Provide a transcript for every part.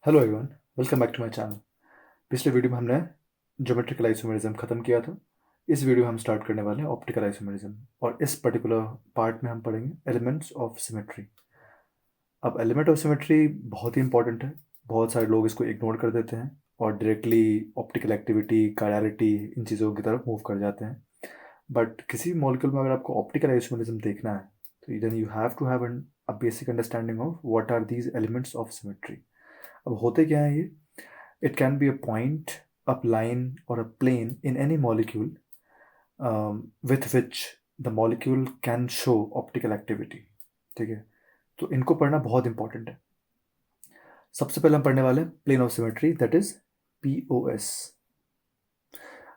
Hello everyone, welcome back to my channel. पिछले video में हमने ज्योमेट्रिकल आइसोमेरिज्म ख़त्म किया था। इस वीडियो में हम स्टार्ट करने वाले हैं ऑप्टिकल आइसोमेरिज्म, और इस पर्टिकुलर पार्ट में हम पढ़ेंगे एलिमेंट्स ऑफ सिमेट्री। अब एलिमेंट ऑफ सिमेट्री बहुत ही इंपॉर्टेंट है। बहुत सारे लोग इसको इग्नोर कर देते हैं और डायरेक्टली ऑप्टिकल एक्टिविटी, कायरलिटी, इन चीज़ों की तरफ मूव कर जाते हैं। बट किसी भी मॉलिक्यूल में अगर आपको ऑप्टिकल आइसोमेरिज्म देखना है तो then you have to have a basic understanding of what are these elements of symmetry. अब होते क्या है ये? It can be a point, a line, or a plane in any molecule with which the molecule can show optical activity। ठीक है, तो इनको पढ़ना बहुत इंपॉर्टेंट है। सबसे पहले हम पढ़ने वाले हैं plane of symmetry, that is POS।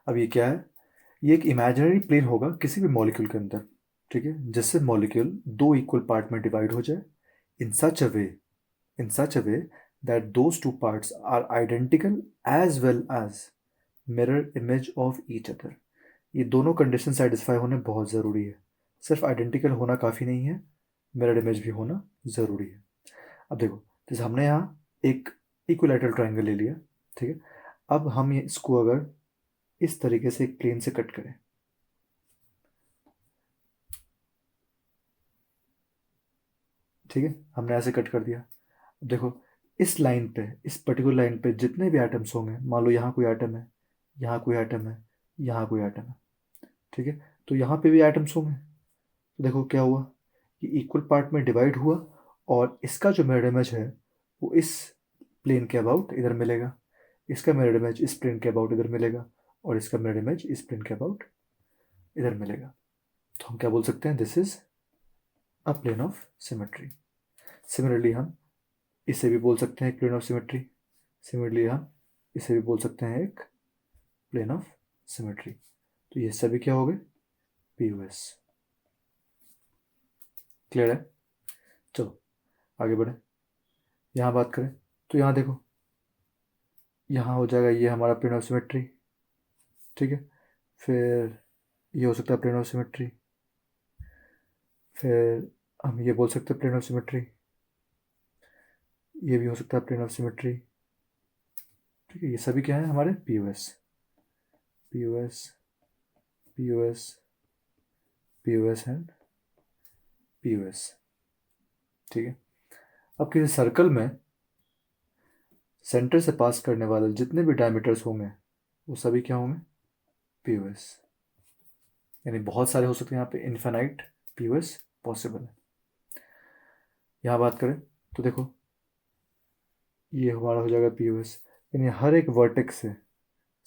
अब ये क्या है? ये एक इमेजिनरी प्लेन होगा किसी भी मॉलिक्यूल के अंदर, ठीक है, जिससे मॉलिक्यूल दो इक्वल पार्ट में डिवाइड हो जाए इन सच अ वे in such a way that those two parts are identical as well as mirror image of each other। ये दोनों कंडीशन सेटिस्फाई होने बहुत ज़रूरी है। सिर्फ आइडेंटिकल होना काफ़ी नहीं है, मिरर इमेज भी होना ज़रूरी है। अब देखो, जैसे हमने यहाँ एक इक्विलैटरल ट्रायंगल ले लिया, ठीक है। अब हम ये इसको अगर इस तरीके से एक प्लेन से कट करें, ठीक है, हमने ऐसे कट कर दिया। अब देखो, इस लाइन पे, इस पर्टिकुलर लाइन पे जितने भी एटम्स होंगे, मान लो यहाँ कोई एटम है, यहाँ कोई एटम है, यहाँ कोई एटम है, ठीक है, तो यहाँ पे भी एटम्स होंगे। तो देखो क्या हुआ, ये इक्वल पार्ट में डिवाइड हुआ, और इसका जो मिरर इमेज है वो इस प्लेन के अबाउट इधर मिलेगा, इसका मिरर इमेज इस प्लेन के अबाउट इधर मिलेगा, और इसका मिरर इमेज इस प्लेन के अबाउट इधर मिलेगा। तो हम क्या बोल सकते हैं? This is a plane of symmetry. Similarly हम इसे भी बोल सकते हैं एक प्लेन ऑफ सिमेट्री। सिमिलरली हम इसे भी बोल सकते हैं एक प्लेन ऑफ सिमेट्री। तो ये सभी क्या हो गए? POS। क्लियर है? चलो आगे बढ़े। यहाँ बात करें तो यहाँ देखो, यहाँ हो जाएगा ये हमारा प्लेन ऑफ सिमेट्री, ठीक है। फिर ये हो सकता है प्लेन ऑफ सिमेट्री, फिर हम ये बोल सकते हैं प्लेन ऑफ सिमेट्री, ये भी हो सकता है प्लेन ऑफ सिमेट्री, ठीक है। ये सभी क्या है? हमारे POS। POS, POS, POS and POS, ठीक है। अब किसी सर्कल में सेंटर से पास करने वाले जितने भी डायमीटर्स होंगे वो सभी क्या होंगे? POS। यानी बहुत सारे हो सकते हैं, यहाँ पे इन्फिनाइट POS पॉसिबल है। यहाँ बात करें तो देखो, ये हमारा हो जाएगा POS, यानी हर एक वर्टेक्स से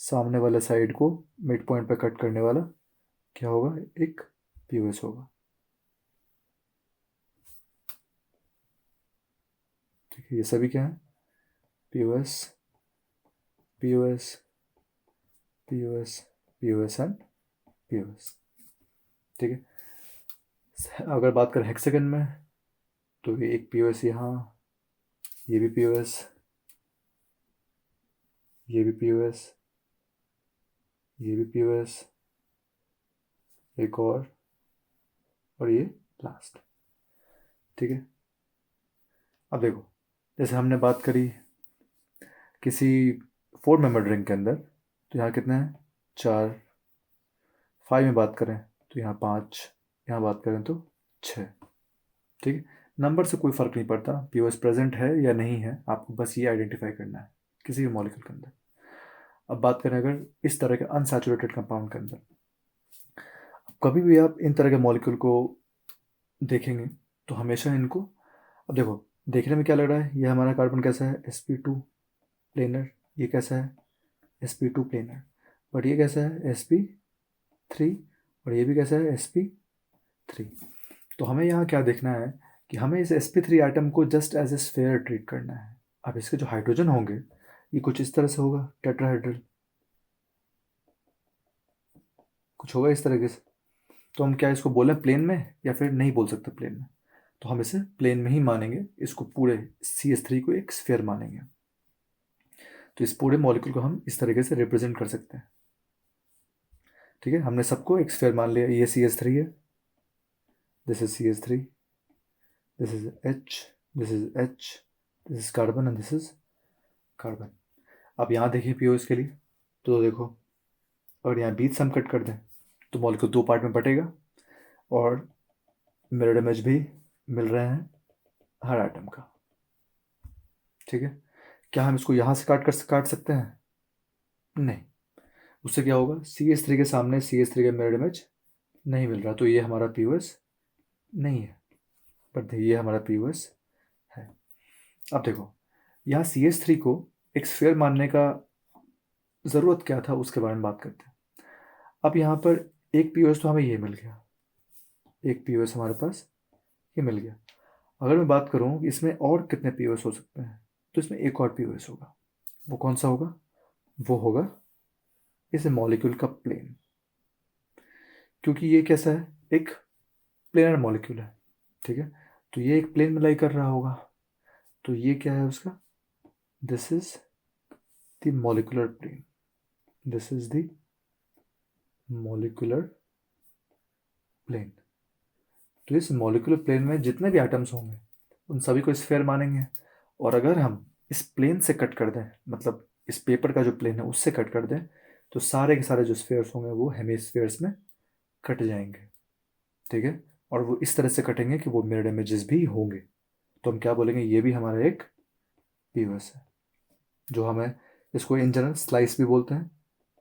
सामने वाले साइड को मिड पॉइंट पे कट करने वाला क्या होगा? एक POS होगा, ठीक है। ये सभी क्या है? POS, POS, POS, POS and POS, ठीक है। अगर बात करें हेक्सागन में तो ये एक POS यहाँ, ये भी POS, ये भी POS, ये भी POS, एक और ये लास्ट, ठीक है। अब देखो, जैसे हमने बात करी किसी 4 मेंबर रिंग के अंदर, तो यहाँ कितने हैं? 4। 5 में बात करें तो यहाँ 5, यहाँ बात करें तो 6, ठीक है। नंबर से कोई फ़र्क नहीं पड़ता, POS प्रेजेंट है या नहीं है, आपको बस ये आइडेंटिफाई करना है किसी भी मॉलिक्यूल के अंदर। अब बात करें अगर इस तरह के अनसैचुरेटेड कंपाउंड के अंदर, कभी भी आप इन तरह के मॉलिक्यूल को देखेंगे तो हमेशा इनको, अब देखो, देखने में क्या लग रहा है? ये हमारा कार्बन कैसा है? sp2 planar. ये कैसा है? sp2 planar. बट ये कैसा है? sp3। और ये भी कैसा है? sp3। तो हमें यहाँ क्या देखना है कि हमें इस sp3 एटम को just as a sphere treat करना है। अब इसके जो हाइड्रोजन होंगे ये कुछ इस तरह से होगा, टेट्राहेड्रल, कुछ होगा इस तरीके से। तो हम क्या इसको बोलें प्लेन में, या फिर नहीं बोल सकते प्लेन में? तो हम इसे प्लेन में ही मानेंगे, इसको पूरे CH3 को एक स्फीयर मानेंगे। तो इस पूरे मॉलिक्यूल को हम इस तरीके से रिप्रेजेंट कर सकते हैं, ठीक है। हमने सबको एक स्फीयर मान लिया। ये CH3 है, this is CH3, this is H, this is H, this is carbon and this is carbon. अब यहाँ देखिए पीओएस के लिए, तो देखो अगर यहाँ बीच से हम कट कर दें तो मॉलिक्यूल दो पार्ट में बटेगा और मिरर इमेज भी मिल रहे हैं हर एटम का। ठीक है, क्या हम इसको यहाँ से काट सकते हैं? नहीं। उससे क्या होगा, CH3 के सामने CH3 का मिरर इमेज नहीं मिल रहा, तो ये हमारा पीओएस नहीं है। पर ये हमारा पीओएस है। अब देखो यहाँ CH3 को एक स्फीयर मानने का ज़रूरत क्या था, उसके बारे में बात करते हैं। अब यहाँ पर एक पीओएस तो हमें ये मिल गया, एक पीओएस हमारे पास ये मिल गया। अगर मैं बात करूँ कि इसमें और कितने पीओएस हो सकते हैं, तो इसमें एक और पीओएस होगा। वो कौन सा होगा? वो होगा इस मॉलिक्यूल का प्लेन, क्योंकि ये कैसा है, एक प्लेनर मॉलिक्यूल है। ठीक है, तो ये एक प्लेन में लाई कर रहा होगा, तो ये क्या है उसका, this is the molecular plane, this is the molecular plane. तो इस मॉलिक्यूलर प्लेन में जितने भी एटम्स होंगे उन सभी को स्फीयर मानेंगे। और अगर हम इस प्लेन से कट कर दें, मतलब इस पेपर का जो प्लेन है उससे कट कर दें, तो सारे के सारे जो स्फीयर्स होंगे वो हेमिस्फीयर्स में कट जाएंगे। ठीक है, और वो इस तरह से कटेंगे कि वो मिरर इमेजेस भी होंगे। तो हम क्या बोलेंगे, ये भी हमारा एक पीओएस है, जो हमें इसको इन जनरल स्लाइस भी बोलते हैं।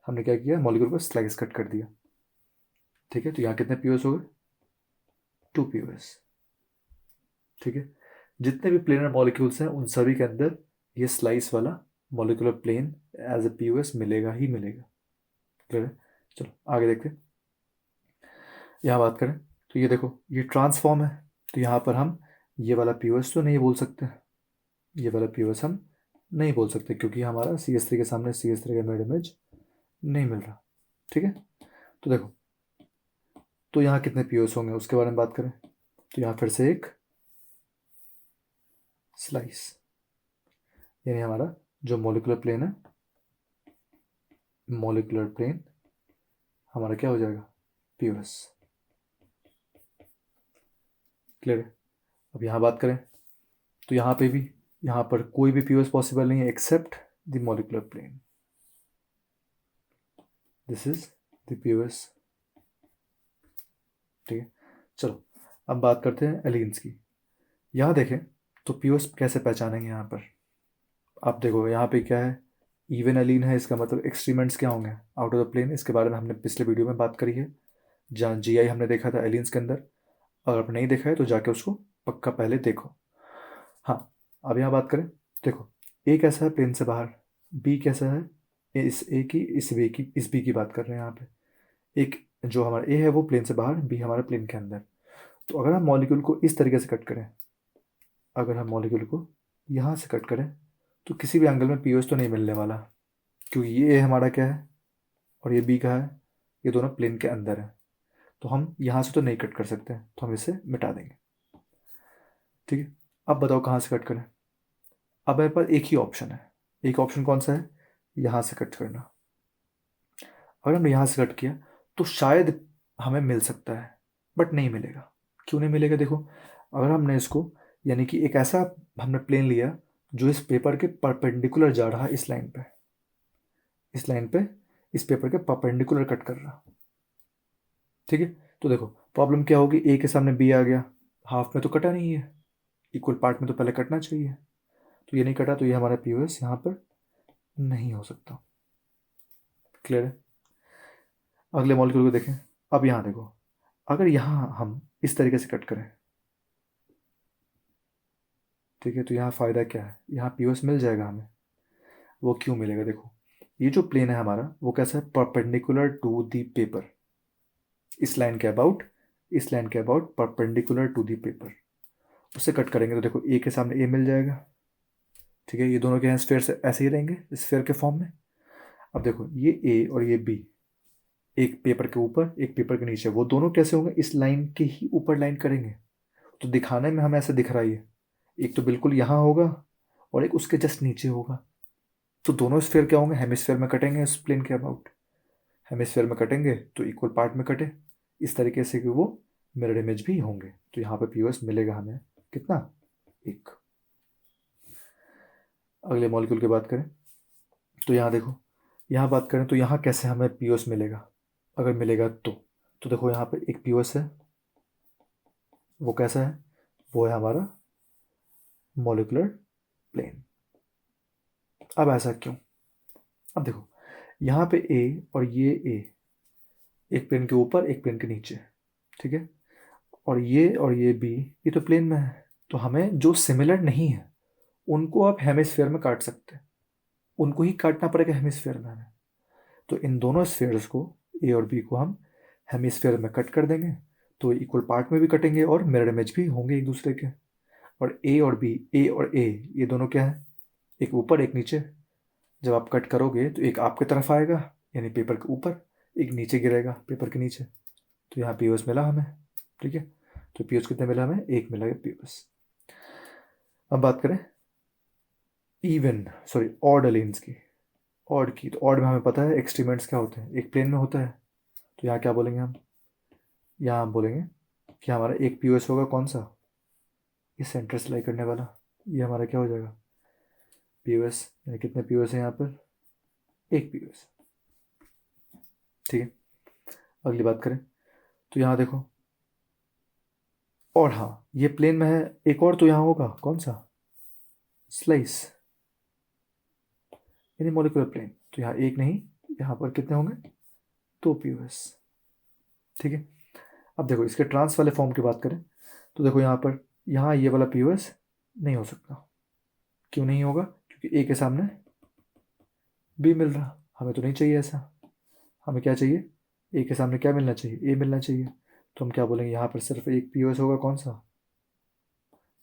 हमने क्या किया, मॉलिक्यूल को स्लाइस कट कर दिया। ठीक है, तो यहाँ कितने पीओएस हो गए? 2 पीओएस। ठीक है, जितने भी प्लेनर मॉलिक्यूल्स हैं उन सभी के अंदर ये स्लाइस वाला molecular plane as a POS मिलेगा ही मिलेगा। क्लियर है? चलो आगे देखते हैं। यहाँ बात करें तो ये देखो ये ट्रांसफॉर्म है, तो यहाँ पर हम ये वाला पीओएस तो नहीं बोल सकते, ये वाला पीओएस हम नहीं बोल सकते क्योंकि हमारा CH3 के सामने CH3 का मिरर इमेज नहीं मिल रहा। ठीक है, तो देखो तो यहाँ कितने पीओएस होंगे उसके बारे में बात करें, तो यहाँ फिर से एक स्लाइस, यानी हमारा जो मॉलिक्यूलर प्लेन है, मॉलिक्यूलर प्लेन हमारा क्या हो जाएगा, पीओएस। क्लियर है? अब यहाँ बात करें तो यहाँ पे भी, यहाँ पर कोई भी पीओएस पॉसिबल नहीं है except the molecular plane, this is the POS. ठीक है, चलो अब बात करते हैं एलीन्स की। यहाँ देखें तो पीओएस कैसे पहचानेंगे, यहाँ पर आप देखो यहाँ पे क्या है, इवन एलीन है, इसका मतलब एक्सट्रीमेंट्स क्या होंगे, आउट ऑफ द प्लेन। इसके बारे में हमने पिछले वीडियो में बात करी है, जहाँ GI हमने देखा था एलीन्स के अंदर। अगर आपने नहीं देखा है तो जाके उसको पक्का पहले देखो। हाँ, अब यहाँ बात करें, देखो ए कैसा है प्लेन से बाहर, बी कैसा है, इस ए की, इस बी की, इस बी की बात कर रहे हैं यहाँ पे। एक जो हमारा ए है वो प्लेन से बाहर, बी हमारा प्लेन के अंदर। तो अगर हम मॉलिक्यूल को इस तरीके से कट करें, अगर हम मॉलिक्यूल को यहाँ से कट करें तो किसी भी एंगल में पीओएस तो नहीं मिलने वाला, क्योंकि ये ए हमारा क्या है और ये बी का है, ये दोनों प्लेन के अंदर है। तो हम यहाँ से तो नहीं कट कर सकते, तो हम इसे मिटा देंगे। ठीक है, अब बताओ कहाँ से कट करें। अब मेरे पास एक ही ऑप्शन है, एक ऑप्शन कौन सा है, यहाँ से कट करना। अगर हमने यहाँ से कट किया तो शायद हमें मिल सकता है, बट नहीं मिलेगा। क्यों नहीं मिलेगा, देखो अगर हमने इसको, यानी कि एक ऐसा हमने प्लेन लिया जो इस पेपर के परपेंडिकुलर जा रहा है, इस लाइन पे, इस लाइन पे इस पेपर के परपेंडिकुलर कट कर रहा। ठीक है, तो देखो प्रॉब्लम क्या होगी, ए के सामने बी आ गया, हाफ में तो कटा नहीं है, इक्वल पार्ट में तो पहले कटना चाहिए, तो ये नहीं कटा, तो ये हमारा पीओएस यहाँ पर नहीं हो सकता। क्लियर है? अगले मॉलिक्यूल को देखें। अब यहाँ देखो, अगर यहाँ हम इस तरीके से कट करें, ठीक है, तो यहाँ फ़ायदा क्या है, यहाँ पीओएस मिल जाएगा हमें। वो क्यों मिलेगा, देखो ये जो प्लेन है हमारा वो कैसा है, परपेंडिकुलर टू दी पेपर, इस लाइन के अबाउट, इस लाइन के about perpendicular to the paper. उससे कट करेंगे तो देखो ए के सामने ए मिल जाएगा। ठीक है, ये दोनों के यहाँ स्फेयर से ऐसे ही रहेंगे, स्फेयर के फॉर्म में। अब देखो ये ए और ये बी, एक पेपर के ऊपर एक पेपर के नीचे, वो दोनों कैसे होंगे, इस लाइन के ही ऊपर लाइन करेंगे। तो दिखाने में हमें ऐसे दिख रहा है, ये एक तो बिल्कुल यहाँ होगा और एक उसके जस्ट नीचे होगा। तो दोनों स्फेयर क्या होंगे, हेमिस्फेयर में कटेंगे, इस प्लेन के अबाउट हेमिस्फेयर में कटेंगे तो इक्वल पार्ट में कटे, इस तरीके से कि वो मिरर इमेज भी होंगे। तो यहाँ पे पीओएस मिलेगा हमें कितना, एक। अगले मॉलिक्यूल की बात करें तो यहाँ देखो, यहाँ बात करें तो यहाँ कैसे हमें पीओएस मिलेगा, अगर मिलेगा तो देखो यहाँ पे एक पीओएस है, वो कैसा है, वो है हमारा मॉलिक्यूलर प्लेन। अब ऐसा क्यों? अब देखो यहाँ पे ए और ये ए, एक प्लेन के ऊपर एक प्लेन के नीचे, ठीक है, और ये बी, ये तो प्लेन में है, तो हमें जो सिमिलर नहीं है उनको आप हेमिस्फीयर में काट सकते हैं, उनको ही काटना पड़ेगा हेमिस्फीयर में हमें। तो इन दोनों स्फीयर्स को, ए और बी को, हम हेमिस्फीयर में कट कर देंगे, तो इक्वल पार्ट में भी कटेंगे और मिरर इमेज भी होंगे एक दूसरे के। और ए और बी, ए और ए, ये दोनों क्या है, एक ऊपर एक नीचे। जब आप कट करोगे तो एक आपके तरफ आएगा यानी पेपर के ऊपर, एक नीचे गिरेगा पेपर के नीचे। तो यहाँ पीओएस मिला हमें, ठीक है। तो पीओएस कितने मिला हमें, एक मिला पीओएस। अब बात करें ऑड एलिन्स की। तो ऑड में हमें पता है एक्सट्रीमेंट्स क्या होते हैं, एक प्लेन में होता है। तो यहाँ क्या बोलेंगे हम, यहाँ हम बोलेंगे कि हमारा एक पीओएस होगा कौन सा, ये सेंटर से लाई करने वाला, ये हमारा क्या हो जाएगा, पीओएस। यानी कितने पीओएस है यहाँ पर, एक पीओएस, ठीक है। अगली बात करें तो यहाँ देखो, और हाँ ये प्लेन में है, एक और तो यहाँ होगा कौन सा, स्लाइस, यानी मॉलिक्यूलर प्लेन। तो यहाँ एक नहीं, यहाँ पर कितने होंगे, दो पीओएस, ठीक है। अब देखो इसके ट्रांस वाले फॉर्म की बात करें तो देखो यहाँ पर, यहाँ ये वाला पीओएस नहीं हो सकता। क्यों नहीं होगा, क्योंकि ए के सामने बी मिल रहा, हमें तो नहीं चाहिए ऐसा। हमें क्या चाहिए, ए के सामने क्या मिलना चाहिए, ए मिलना चाहिए। तो हम क्या बोलेंगे, यहाँ पर सिर्फ एक पीओएस होगा कौन सा,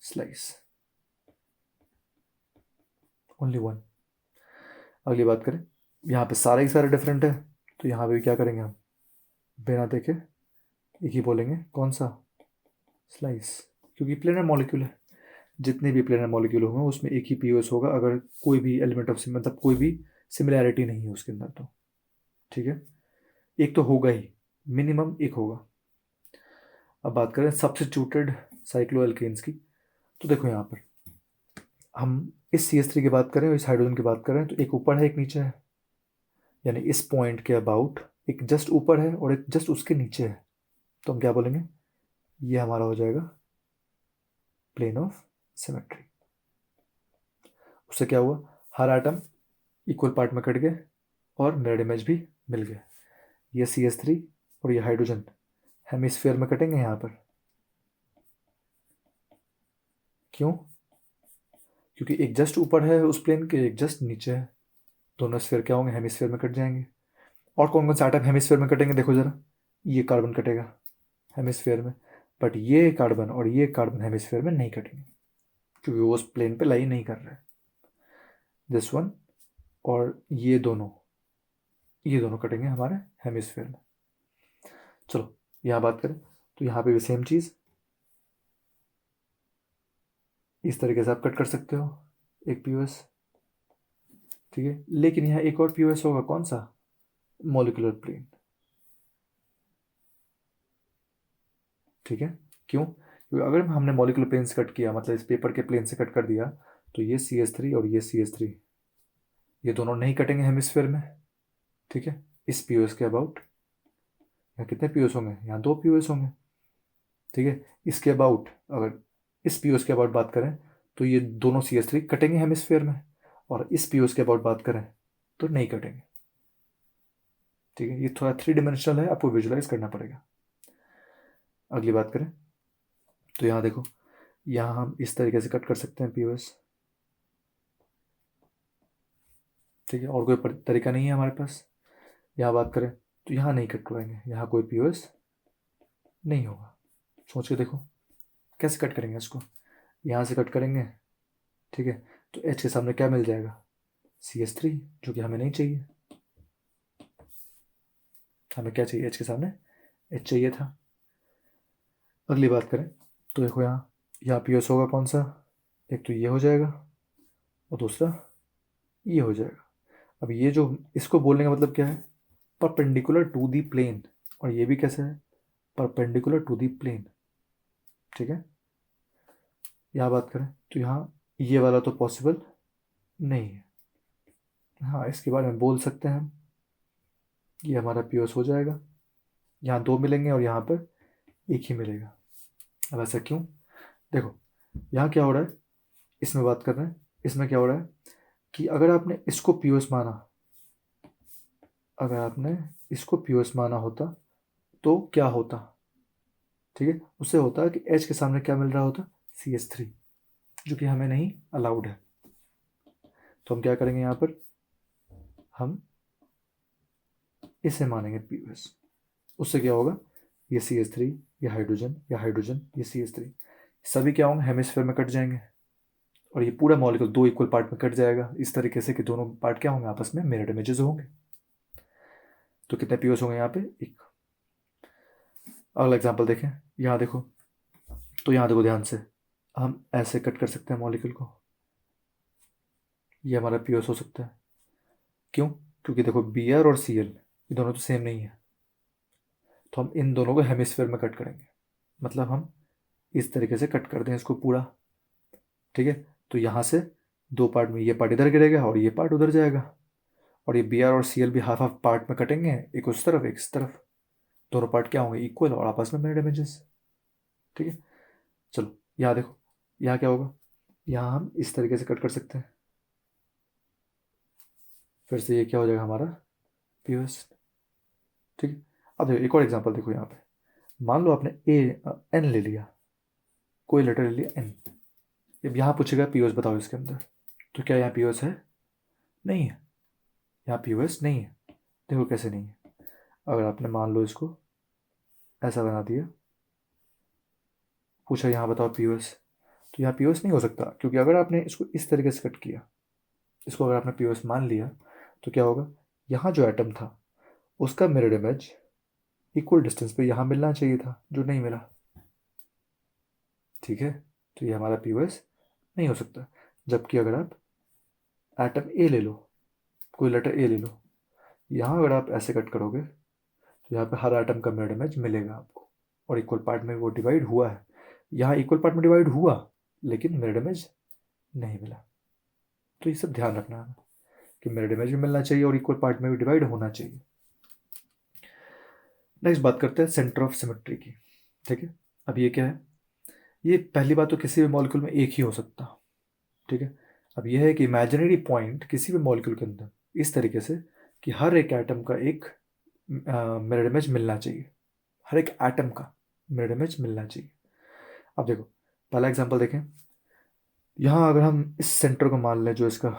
स्लाइस, ओनली वन। अगली बात करें, यहाँ पे सारे ही सारे डिफरेंट है, तो यहाँ पे भी क्या करेंगे हम, बिना देखे एक ही बोलेंगे कौन सा, स्लाइस, क्योंकि प्लेनर मॉलिक्यूल है। जितने भी प्लेनर मॉलिक्यूल होंगे उसमें एक ही पीओएस होगा, अगर कोई भी एलिमेंट ऑफ मतलब कोई भी सिमिलैरिटी नहीं है उसके अंदर तो, ठीक है। एक तो होगा ही, मिनिमम एक होगा। अब बात करें सब्स्टिट्यूटेड साइक्लोएल्केन्स की, तो देखो यहाँ पर हम इस CH3 की बात करें और इस हाइड्रोजन की बात करें तो एक ऊपर है एक नीचे है, यानी इस पॉइंट के अबाउट एक जस्ट ऊपर है और एक जस्ट उसके नीचे है। तो हम क्या बोलेंगे, ये हमारा हो जाएगा प्लेन ऑफ सिमेट्री। उससे क्या हुआ, हर एटम इक्वल पार्ट में कट गए और मिरर इमेज भी मिल गया। ये CH3 और ये हाइड्रोजन हेमिस्फीयर में कटेंगे यहाँ पर, क्यों, क्योंकि एक जस्ट ऊपर है उस प्लेन के, एक जस्ट नीचे है, दोनों स्फीयर क्या होंगे, हेमिस्फीयर में कट जाएंगे। और कौन कौन से आइटम हेमिस्फीयर में कटेंगे, देखो जरा, ये कार्बन कटेगा हेमिस्फीयर में, बट ये कार्बन और ये कार्बन हेमिस्फीयर में नहीं कटेंगे, क्योंकि वो उस प्लेन पे लाई नहीं कर रहे। दिस वन और ये दोनों कटेंगे हमारे हेमिस्फीयर में। चलो यहाँ बात करें तो यहाँ पे भी सेम चीज़, इस तरीके से आप कट कर सकते हो एक पीओएस, ठीक है। लेकिन यहाँ एक और पीओएस होगा कौन सा, मॉलिक्यूलर प्लेन, ठीक है। क्यों, क्योंकि अगर हमने मॉलिक्यूलर प्लेन से कट किया, मतलब इस पेपर के प्लेन से कट कर दिया, तो ये CH3 और ये CH3, ये दोनों नहीं कटेंगे हेमिस्फीयर में, ठीक है। इस पीओएस के अबाउट यहाँ कितने पीओएस होंगे, यहाँ दो पीओएस होंगे, ठीक है। इसके अबाउट, अगर इस पीओएस के अबाउट बात करें तो ये दोनों CH3 कटेंगे हेमिस्फीयर में, और इस पीओएस के अबाउट बात करें तो नहीं कटेंगे, ठीक है। ये थोड़ा 3 डायमेंशनल है, आपको विजुलाइज करना पड़ेगा। अगली बात करें तो यहाँ देखो, यहाँ हम इस तरीके से कट कर सकते हैं पीओएस, ठीक है, और कोई तरीका नहीं है हमारे पास। यहाँ बात करें तो यहाँ नहीं कट कराएंगे, यहाँ कोई पीओएस नहीं होगा। सोच के देखो कैसे कट करेंगे इसको, यहाँ से कट करेंगे, ठीक है। तो H के सामने क्या मिल जाएगा, CH3, जो कि हमें नहीं चाहिए। हमें क्या चाहिए, H के सामने H चाहिए था। अगली बात करें तो देखो यहाँ पीओएस होगा कौन सा, एक तो ये हो जाएगा और दूसरा ये हो जाएगा। अब ये जो इसको बोलने का मतलब क्या है, परपेंडिकुलर टू दी प्लेन, और ये भी कैसे है, परपेंडिकुलर टू दी प्लेन, ठीक है। यहाँ बात करें तो यहाँ ये वाला तो पॉसिबल नहीं है। हाँ, इसके बारे में बोल सकते हैं हम, ये हमारा पीओएस हो जाएगा। यहाँ दो मिलेंगे और यहाँ पर एक ही मिलेगा। अब ऐसा क्यों? देखो, यहाँ क्या हो रहा है, इसमें बात कर रहे हैं, इसमें क्या हो रहा है कि अगर आपने इसको पीओएस माना, अगर आपने इसको पीओएस माना होता तो क्या होता? ठीक है, उससे होता है कि एच के सामने क्या मिल रहा होता? CH3, जो कि हमें नहीं अलाउड है। तो हम क्या करेंगे यहाँ पर, हम इसे मानेंगे पीओएस। उससे क्या होगा, ये CH3, ये हाइड्रोजन, ये हाइड्रोजन, ये CH3, सभी क्या होंगे, हेमिस्फेयर में कट जाएंगे और ये पूरा मॉलिक्यूल दो इक्वल पार्ट में कट जाएगा, इस तरीके से कि दोनों पार्ट क्या होंगे, आपस में मिरर इमेजेस होंगे। तो कितने पीओएस होंगे यहाँ पे? एक। अगला एग्जांपल देखें, यहाँ देखो, तो यहाँ देखो ध्यान से, हम ऐसे कट कर सकते हैं मॉलिक्यूल को, ये हमारा पीओएस हो सकता है। क्यों? क्योंकि देखो Br और Cl ये दोनों तो सेम नहीं है, तो हम इन दोनों को हेमिस्फेयर में कट करेंगे, मतलब हम इस तरीके से कट कर दें इसको पूरा। ठीक है, तो यहाँ से दो पार्ट में ये पार्ट इधर गिरेगा और ये पार्ट उधर जाएगा, और ये Br और Cl भी हाफ हाफ पार्ट में कटेंगे, एक उस तरफ एक इस तरफ, दोनों पार्ट क्या होंगे, इक्वल और आपस में मिरर इमेजेस। ठीक है, चलो यहाँ देखो, यहाँ क्या होगा, यहाँ हम इस तरीके से कट कर सकते हैं, फिर से ये क्या हो जाएगा हमारा पीओएस। ठीक है, अब देखो एक और एग्जांपल देखो यहाँ पे, मान लो आपने एन ले लिया, कोई लेटर ले लिया एन, अब यहाँ पूछेगा पीओएस बताओ इसके अंदर, तो क्या यहाँ पीओएस है? नहीं है, यहाँ पीओएस नहीं है। देखो कैसे नहीं है, अगर आपने मान लो इसको ऐसा बना दिया, पूछा यहाँ बताओ पीओएस, तो यहाँ पीओएस नहीं हो सकता, क्योंकि अगर आपने इसको इस तरीके से कट किया, इसको अगर आपने पीओएस मान लिया, तो क्या होगा, यहाँ जो एटम था उसका मिरर इमेज इक्वल डिस्टेंस पे यहाँ मिलना चाहिए था, जो नहीं मिला। ठीक है, तो ये हमारा पीओएस नहीं हो सकता। जबकि अगर आप एटम ए ले लो, कोई लेटर ए ले लो, यहाँ अगर आप ऐसे कट करोगे तो यहाँ पे हर एटम का मिरर इमेज मिलेगा आपको, और इक्वल पार्ट में वो डिवाइड हुआ है, यहाँ इक्वल पार्ट में डिवाइड हुआ लेकिन मिरर इमेज नहीं मिला। तो ये सब ध्यान रखना है कि मिरर इमेज भी मिलना चाहिए और इक्वल पार्ट में भी डिवाइड होना चाहिए। नेक्स्ट बात करते हैं सेंटर ऑफ सिमेट्री की। ठीक है, अब ये क्या है, ये पहली बात तो किसी भी मॉलिक्यूल में एक ही हो सकता। ठीक है, अब यह है कि इमेजिनरी पॉइंट किसी भी मॉलिक्यूल के अंदर इस तरीके से कि हर एक एटम का एक मिरर इमेज मिलना चाहिए, हर एक एटम का मिरर इमेज मिलना चाहिए। अब देखो पहला एग्जांपल देखें, यहाँ अगर हम इस सेंटर को मान लें, जो इसका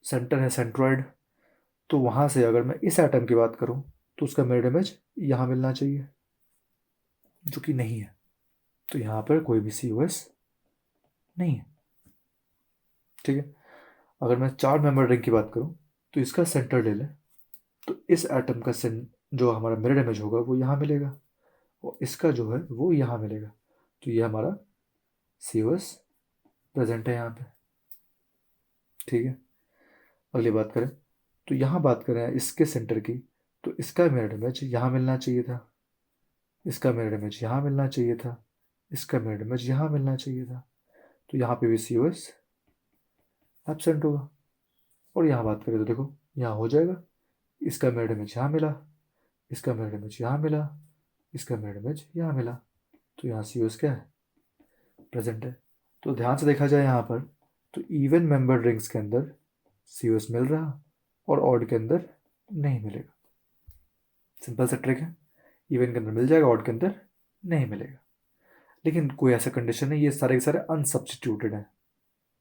सेंटर है सेंट्रॉइड, तो वहाँ से अगर मैं इस एटम की बात करूँ तो उसका मिरर इमेज यहाँ मिलना चाहिए, जो कि नहीं है। तो यहाँ पर कोई भी COS नहीं है। ठीक है, अगर मैं चार मेंबर रिंग की बात करूँ तो इसका सेंटर ले लें, तो इस एटम का जो हमारा मिरर इमेज होगा वो यहाँ मिलेगा, और इसका जो है वो यहाँ मिलेगा, तो ये हमारा COS प्रेजेंट है यहाँ पे। ठीक है, अगली बात करें, तो यहाँ बात करें इसके सेंटर की, तो इसका मिरर इमेज यहाँ मिलना चाहिए था, इसका मिरर इमेज यहाँ मिलना चाहिए था, इसका मिरर इमेज यहाँ मिलना चाहिए था, तो यहाँ पे भी COS एब्सेंट होगा। और यहाँ बात करें तो देखो यहाँ हो जाएगा, इसका मिरर इमेज यहाँ मिला, इसका मिरर इमेज यहाँ मिला, इसका मिरर इमेज यहाँ मिला, तो यहाँ COS क्या है, प्रेजेंट है। तो ध्यान से देखा जाए यहाँ पर, तो इवन मेंबर रिंग्स के अंदर COS मिल रहा और ऑड के अंदर नहीं मिलेगा। सिंपल सा ट्रिक है, इवन के अंदर मिल जाएगा, ऑड के अंदर नहीं मिलेगा। लेकिन कोई ऐसा कंडीशन नहीं, ये सारे के सारे अनसब्स्टिट्यूटेड हैं,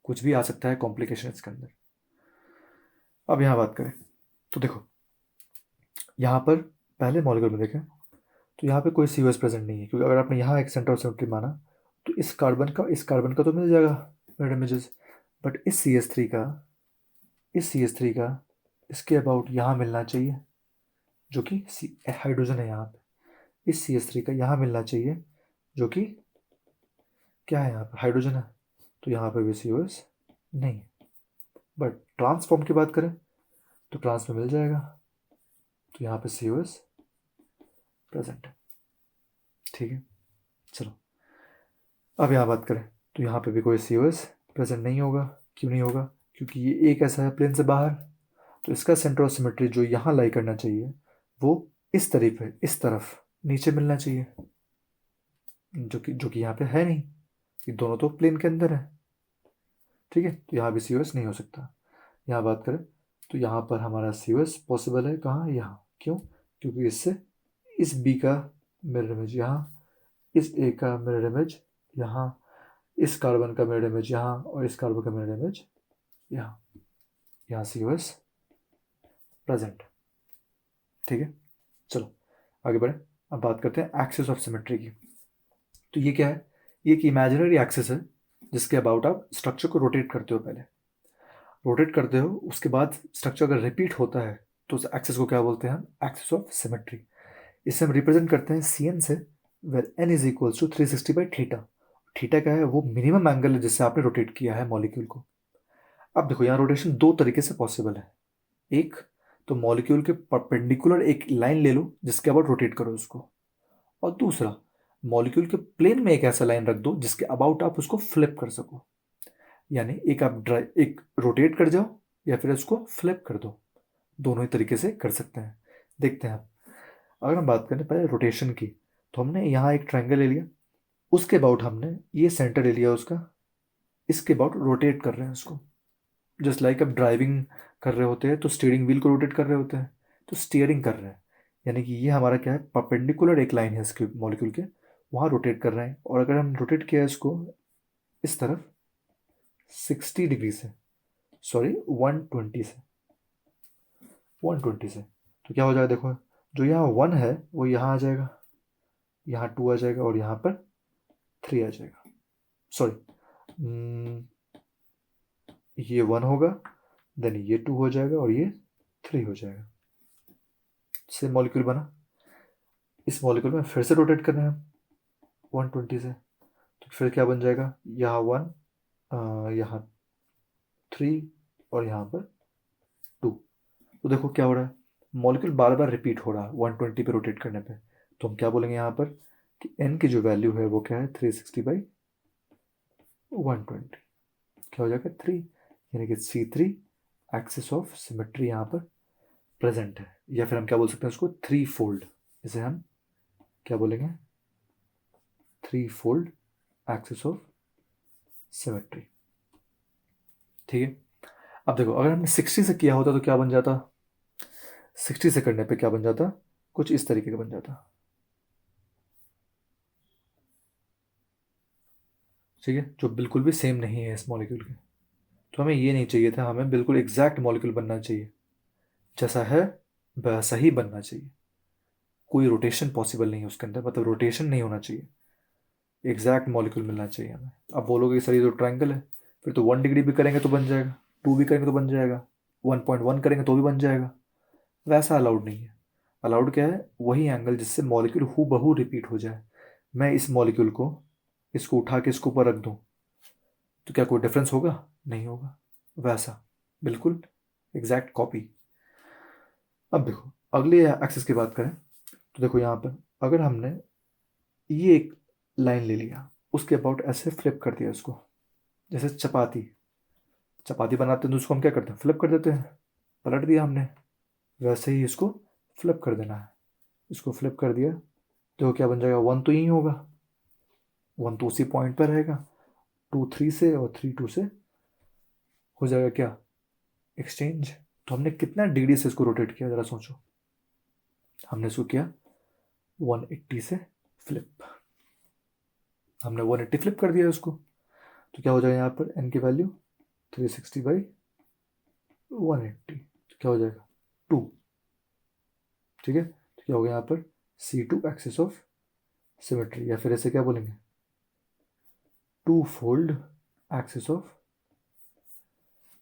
कुछ भी आ सकता है कॉम्प्लिकेशन इसके अंदर। अब यहाँ बात करें तो देखो, यहाँ पर पहले मॉलिक्यूल में देखें तो यहाँ पे कोई COS प्रेजेंट नहीं है, क्योंकि अगर आपने यहाँ एक सेंटर ऑफ सिमेट्री माना तो इस कार्बन का तो मिल जाएगा मिरर इमेजेस, बट इस CH3 का इसके अबाउट यहाँ मिलना चाहिए, जो कि हाइड्रोजन है यहाँ पे, इस CH3 का यहाँ मिलना चाहिए, जो कि क्या है यहाँ पर हाइड्रोजन है, तो यहाँ पे भी COS नहीं है। बट ट्रांसफॉर्म की बात करें तो ट्रांस में मिल जाएगा, तो यहाँ पे COS प्रेजेंट है। ठीक है, चलो अब यहाँ बात करें तो यहाँ पे भी कोई COS प्रेजेंट नहीं होगा। क्यों नहीं होगा? क्योंकि ये एक ऐसा है प्लेन से बाहर, तो इसका सेंटर ऑफ सिमेट्री जो यहाँ लाई करना चाहिए वो इस तरफ नीचे मिलना चाहिए, जो कि यहाँ पे है नहीं, ये दोनों तो प्लेन के अंदर है। ठीक है, तो यहाँ भी सी नहीं हो सकता। यहाँ बात करें तो यहाँ पर हमारा सी पॉसिबल है कहाँ, यहाँ। क्यों? क्योंकि इससे इस बी का मिरर इमेज यहाँ, इस ए का मिरर इमेज यहाँ, इस कार्बन का मिरर इमेज यहाँ, और इस कार्बन का मिरर इमेज यहाँ। यहाँ सी प्रेजेंट। ठीक है, चलो आगे बढ़े। अब बात करते हैं एक्सिस ऑफ सिमेट्री की। तो ये क्या है? ये एक इमेजिनरी एक्सिस है जिसके अबाउट आप स्ट्रक्चर को रोटेट करते हो। पहले रोटेट करते हो, उसके बाद स्ट्रक्चर अगर रिपीट होता है तो उस एक्सिस को क्या बोलते हैं हम? Axis of symmetry. इसे हम रिप्रेजेंट करते हैं CN से, where n is equals to 360 by theta. Theta क्या है? वो मिनिमम एंगल है जिससे आपने रोटेट किया है मॉलिक्यूल को। अब देखो, यहाँ रोटेशन दो तरीके से पॉसिबल है। एक तो मॉलिक्यूल के परपेंडिकुलर एक लाइन ले लो जिसके अबाउट रोटेट करो उसको, और दूसरा मॉलिक्यूल के प्लेन में एक ऐसा लाइन रख दो जिसके अबाउट आप उसको फ्लिप कर सको। यानी एक रोटेट कर जाओ या फिर उसको फ्लिप कर दो, दोनों ही तरीके से कर सकते हैं। देखते हैं। अगर हम बात करें पहले रोटेशन की, तो हमने यहाँ एक ट्रायंगल ले लिया, उसके अबाउट हमने ये सेंटर ले लिया उसका, इसके अबाउट रोटेट कर रहे हैं उसको। जस्ट लाइक अब ड्राइविंग कर रहे होते हैं तो स्टीयरिंग व्हील को रोटेट कर रहे होते हैं, तो स्टीयरिंग कर रहे हैं। यानी कि ये हमारा क्या है? परपेंडिकुलर एक लाइन है इसके मॉलिक्यूल के, वहाँ रोटेट कर रहे हैं। और अगर हम रोटेट किया इसको इस तरफ 60 डिग्री से, सॉरी 120 से, तो क्या हो जाएगा? देखो, जो यहाँ 1 है वो यहाँ आ जाएगा, यहाँ 2 आ जाएगा, और यहाँ पर 3 आ जाएगा। सॉरी, ये 1 होगा, देन ये 2 हो जाएगा, और ये 3 हो जाएगा। सेम मॉलिक्यूल बना। इस मॉलिक्यूल में फिर से रोटेट करना है 120 से, तो फिर क्या बन जाएगा? यहाँ 1, यहाँ 3, और यहाँ पर 2। तो देखो क्या हो रहा है, मॉलिक्यूल बार बार रिपीट हो रहा है 120 पे रोटेट करने पे। तो हम क्या बोलेंगे यहाँ पर कि n की जो वैल्यू है वो क्या है? 360 बाई 120। क्या हो जाएगा? 3। यानी कि C3 एक्सिस ऑफ सिमेट्री यहाँ पर प्रेजेंट है। या फिर हम क्या बोल सकते हैं उसको? 3 फोल्ड। इसे हम क्या बोलेंगे? 3 फोल्ड एक्सिस ऑफ सिमेट्री। ठीक है, अब देखो, अगर हमने 60 से किया होता तो क्या बन जाता? 60 से करने पे क्या बन जाता? कुछ इस तरीके का बन जाता। ठीक है, जो बिल्कुल भी सेम नहीं है इस मॉलिक्यूल के। तो हमें ये नहीं चाहिए था, हमें बिल्कुल एग्जैक्ट मॉलिक्यूल बनना चाहिए, जैसा है वैसा ही बनना चाहिए। कोई रोटेशन पॉसिबल नहीं है उसके अंदर, मतलब रोटेशन नहीं होना चाहिए, एग्जैक्ट मॉलिक्यूल मिलना चाहिए हमें। अब बोलोगे सर ये तो ट्रायंगल है, फिर तो 1 डिग्री भी करेंगे तो बन जाएगा, 2 भी करेंगे तो बन जाएगा, 1.1 करेंगे तो भी बन जाएगा। वैसा अलाउड नहीं है। अलाउड क्या है? वही एंगल जिससे मॉलिक्यूल हूबहू रिपीट हो जाए। मैं इस मॉलिक्यूल को, इसको उठा के इसके ऊपर रख दूँ तो क्या कोई डिफरेंस होगा? नहीं होगा। वैसा बिल्कुल एग्जैक्ट कॉपी। अब देखो, अगले एक्सिस की बात करें तो देखो यहाँ पर अगर हमने ये एक लाइन ले लिया, उसके अबाउट ऐसे फ्लिप कर दिया इसको, जैसे चपाती चपाती बनाते हैं तो उसको हम क्या करते हैं? फ्लिप कर देते हैं। पलट दिया हमने, वैसे ही इसको फ्लिप कर देना है। इसको फ्लिप कर दिया तो क्या बन जाएगा? 1 तो यही होगा, 1 तो उसी पॉइंट पर रहेगा, 2 3 से, और 3 2 से हो जाएगा क्या? एक्सचेंज। तो हमने कितना डिग्री से इसको रोटेट किया, जरा सोचो। हमने इसको किया 180 से फ्लिप, हमने 180 फ्लिप कर दिया उसको। तो क्या हो जाएगा यहाँ पर? n की वैल्यू 360 बाई 180, तो क्या हो जाएगा? 2। ठीक है, तो क्या हो गया यहाँ पर? C2 एक्सिस ऑफ सिमेट्री, या फिर ऐसे क्या बोलेंगे? 2 फोल्ड एक्सिस ऑफ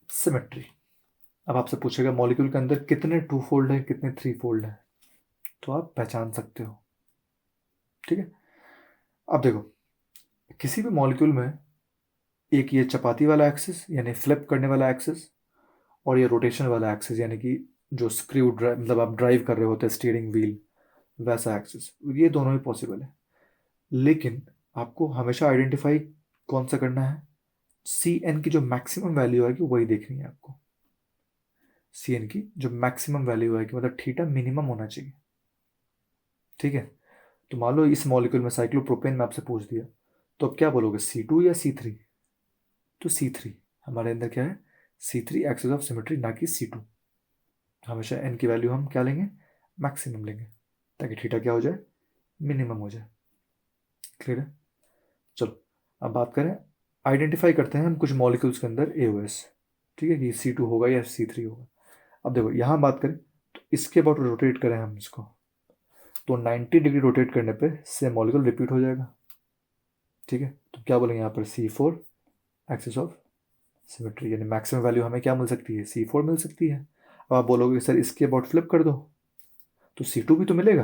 सिमेट्री। अब आपसे पूछेगा मॉलिक्यूल के अंदर कितने 2 फोल्ड है, कितने 3 फोल्ड है, तो आप पहचान सकते हो। ठीक है, अब देखो, किसी भी मॉलिक्यूल में एक ये चपाती वाला एक्सिस यानी फ्लिप करने वाला एक्सिस, और ये रोटेशन वाला एक्सिस यानी कि जो स्क्रू ड्राइव, मतलब आप ड्राइव कर रहे होते हैं स्टीयरिंग व्हील, वैसा एक्सिस, ये दोनों ही पॉसिबल है। लेकिन आपको हमेशा आइडेंटिफाई कौन सा करना है? सी एन की जो मैक्सिमम वैल्यू आएगी वही देखनी है आपको। सी एन की जो मैक्सिमम वैल्यू आएगी मतलब थीटा मिनिमम होना चाहिए। ठीक है, तो मान लो इस मॉलिक्यूल में साइक्लोप्रोपेन में आपसे पूछ दिया, तो अब क्या बोलोगे, C2 या C3? तो C3 हमारे अंदर क्या है, C3 एक्सिस ऑफ सिमेट्री, ना कि C2। हमेशा n की वैल्यू हम क्या लेंगे, मैक्सिमम लेंगे, ताकि थीटा क्या हो जाए, मिनिमम हो जाए। क्लियर है? चलो अब बात करें, आइडेंटिफाई करते हैं हम कुछ मॉलिक्यूल्स के अंदर AOS। ठीक है, कि C2 होगा या C3 होगा। अब देखो यहाँ बात करें तो इसके अबाउट रोटेट करें हम इसको, तो 90 डिग्री रोटेट करने पे सेम मॉलिक्यूल रिपीट हो जाएगा। ठीक है, तो क्या बोलेंगे यहाँ पर, C4 एक्सिस ऑफ सिमेट्री, यानी मैक्सिमम वैल्यू हमें क्या मिल सकती है, C4 मिल सकती है। अब आप बोलोगे सर इसके अबाउट फ्लिप कर दो, तो C2 भी तो मिलेगा,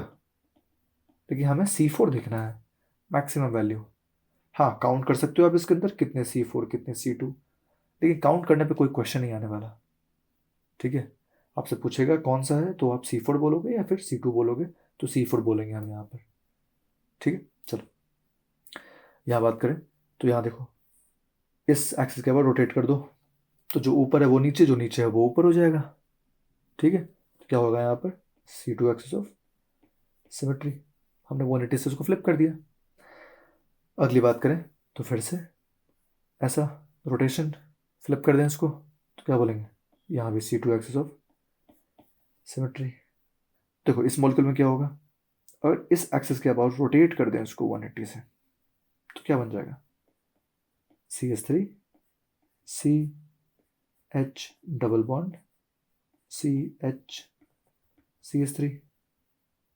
लेकिन हमें C4 देखना है मैक्सिमम वैल्यू। हाँ, काउंट कर सकते हो आप इसके अंदर कितने C4 कितने C2, लेकिन काउंट करने पे कोई क्वेश्चन नहीं आने वाला। ठीक है, आपसे पूछेगा कौन सा है, तो आप C4 बोलोगे या फिर C2 बोलोगे, तो C4 बोलेंगे हम यहाँ पर। ठीक है, चलो यहाँ बात करें, तो यहाँ देखो इस एक्सिस के बाद रोटेट कर दो, तो जो ऊपर है वो नीचे, जो नीचे है वो ऊपर हो जाएगा। ठीक है, तो क्या होगा यहाँ पर, C2 एक्सिस ऑफ सिमेट्री, हमने 180 से उसको फ्लिप कर दिया। अगली बात करें तो फिर से ऐसा रोटेशन फ्लिप कर दें इसको, तो क्या बोलेंगे, यहाँ भी C2 एक्सिस ऑफ सिमेट्री। देखो इस मॉलिक्यूल में क्या होगा, अगर इस एक्सिस के अबाउट रोटेट कर दें इसको 180 से, तो क्या बन जाएगा, CH3 CH double bond CH CH3।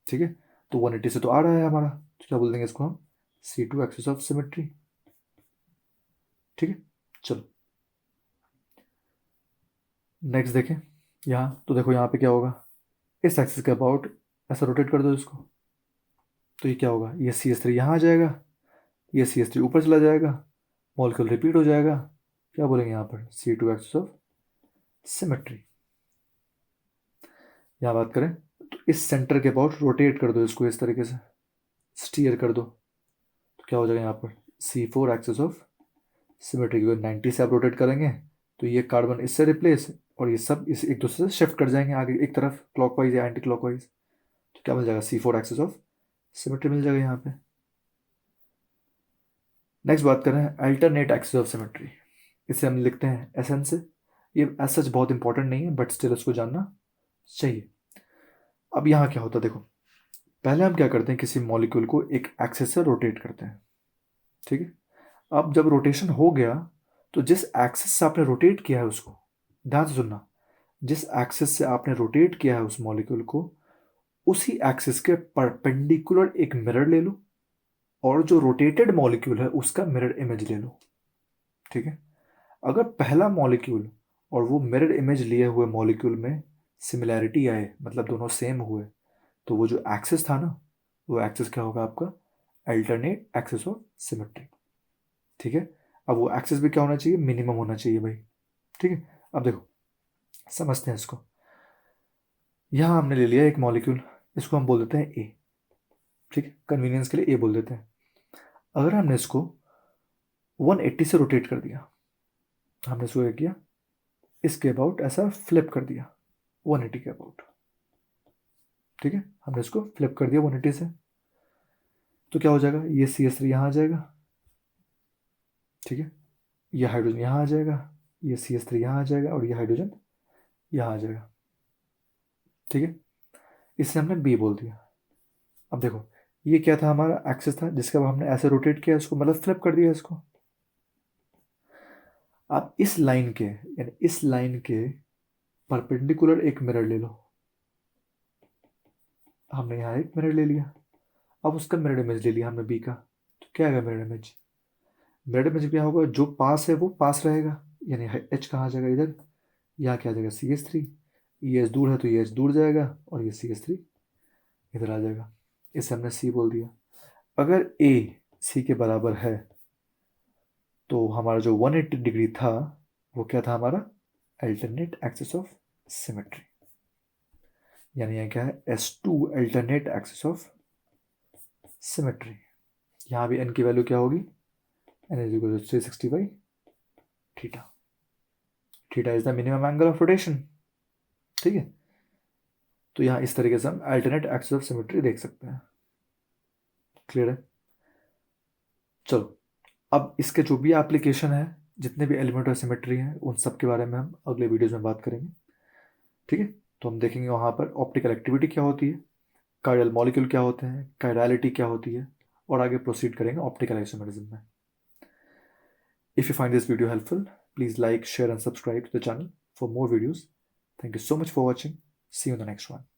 ठीक है, तो 180 से तो आ रहा है हमारा, तो क्या बोल देंगे इसको हम, C2 एक्सिस ऑफ सिमेट्री। ठीक है, चलो नेक्स्ट देखें। यहाँ तो देखो यहाँ पे क्या होगा, इस एक्सिस के अबाउट ऐसा रोटेट कर दो इसको, तो ये क्या होगा, ये CH3 यहाँ आ जाएगा, ये CH3 ऊपर चला जाएगा, मॉलिक्यूल रिपीट हो जाएगा। क्या बोलेंगे यहाँ पर, C2 एक्सिस ऑफ सिमेट्री। यहाँ बात करें तो इस सेंटर के अबाउट रोटेट कर दो इसको, इस तरीके से स्टीयर कर दो, तो क्या हो जाएगा यहाँ पर, C4 एक्सिस ऑफ सिमेट्री। को 90 से आप रोटेट करेंगे तो ये कार्बन इससे रिप्लेस, और ये सब इस एक दूसरे से शिफ्ट कर जाएंगे आगे एक तरफ, क्लॉकवाइज या एंटी क्लॉकवाइज, तो क्या मिल जाएगा, C4 एक्सिस ऑफ सिमेट्री मिल जाएगा यहाँ पे। नेक्स्ट बात करें अल्टरनेट एक्सिस ऑफ सिमेट्री, इसे हम लिखते हैं SN से। ये एज सच बहुत इंपॉर्टेंट नहीं है, बट स्टिल इसको जानना चाहिए। अब यहाँ क्या होता है देखो, पहले हम क्या करते हैं, किसी मॉलिक्यूल को एक एक्सिस से रोटेट करते हैं। ठीक है, अब जब रोटेशन हो गया, तो जिस एक्सिस से आपने रोटेट किया है उसको, ध्यान से सुनना, जिस एक्सिस से आपने रोटेट किया है उस मॉलिक्यूल को, उसी एक्सिस के परपेंडिकुलर एक मिरर ले लो, और जो रोटेटेड मॉलिक्यूल है उसका मिरर इमेज ले लो। ठीक है, अगर पहला मॉलिक्यूल और वो मिरर इमेज लिए हुए मॉलिक्यूल में सिमिलैरिटी आए, मतलब दोनों सेम हुए, तो वो जो एक्सिस था ना, वो एक्सिस क्या होगा आपका, अल्टरनेट एक्सिस ऑफ सिमेट्री। ठीक है, अब वो एक्सिस भी क्या होना चाहिए, मिनिमम होना चाहिए भाई। ठीक है, अब देखो समझते हैं इसको। यहाँ हमने ले लिया एक मॉलिक्यूल, इसको हम बोल देते हैं ए। ठीक है, कन्वीनियंस के लिए ए बोल देते हैं। अगर हमने इसको 180 से रोटेट कर दिया, हमने इसको क्या किया, इसके अबाउट ऐसा फ्लिप कर दिया 180 के अबाउट। ठीक है, हमने इसको फ्लिप कर दिया 180 से, तो क्या हो जाएगा, ये CH3 यहाँ आ जाएगा। ठीक है, ये हाइड्रोजन यहाँ आ जाएगा, ये CH3 यहाँ आ जाएगा, और ये हाइड्रोजन यहाँ आ जाएगा। ठीक है, इससे हमने बी बोल दिया। अब देखो ये क्या था, हमारा एक्सिस था जिसका अब हमने ऐसे रोटेट किया इसको, मतलब फ्लिप कर दिया इसको। आप इस लाइन के, यानी इस लाइन के परपेंडिकुलर एक मिरर ले लो, हमने यहाँ एक मिरर ले लिया, अब उसका मिरर इमेज ले लिया हमने बी का, तो क्या आएगा मिरर इमेज, मिरर इमेज क्या होगा, जो पास है वो पास रहेगा, यानी एच कहाँ आ जाएगा इधर, यहाँ क्या आ जाएगा, CH3, ये एच दूर है तो ये एच दूर जाएगा, और ये CH3 इधर आ जाएगा। इसे हमने सी बोल दिया। अगर ए सी के बराबर है, तो हमारा जो 180 डिग्री था वो क्या था, हमारा अल्टरनेट एक्सिस ऑफ सिमेट्री, यानी यहाँ क्या है, S2 alternate axis of symmetry. यहाँ भी n की वैल्यू क्या होगी, n इज इक्वल टू 360/2, थीटा। Theta is the minimum angle of rotation. ठीक है, तो यहाँ इस तरीके से हम अल्टरनेट एक्सिस ऑफ सिमेट्री देख सकते हैं। क्लियर है? चलो, अब इसके जो भी एप्लीकेशन है, जितने भी एलिमेंट ऑफ सिमेट्री हैं, उन सब के बारे में हम अगले वीडियोज में बात करेंगे। ठीक है, तो हम देखेंगे वहाँ पर ऑप्टिकल एक्टिविटी क्या होती है, कायरल मॉलिक्यूल क्या होते हैं, कायरलिटी क्या होती है, और आगे प्रोसीड करेंगे ऑप्टिकल आइसोमेरिज्म में। If you find this video helpful, please like, share and subscribe to the channel for more videos. Thank you so much for watching. See you in the next one.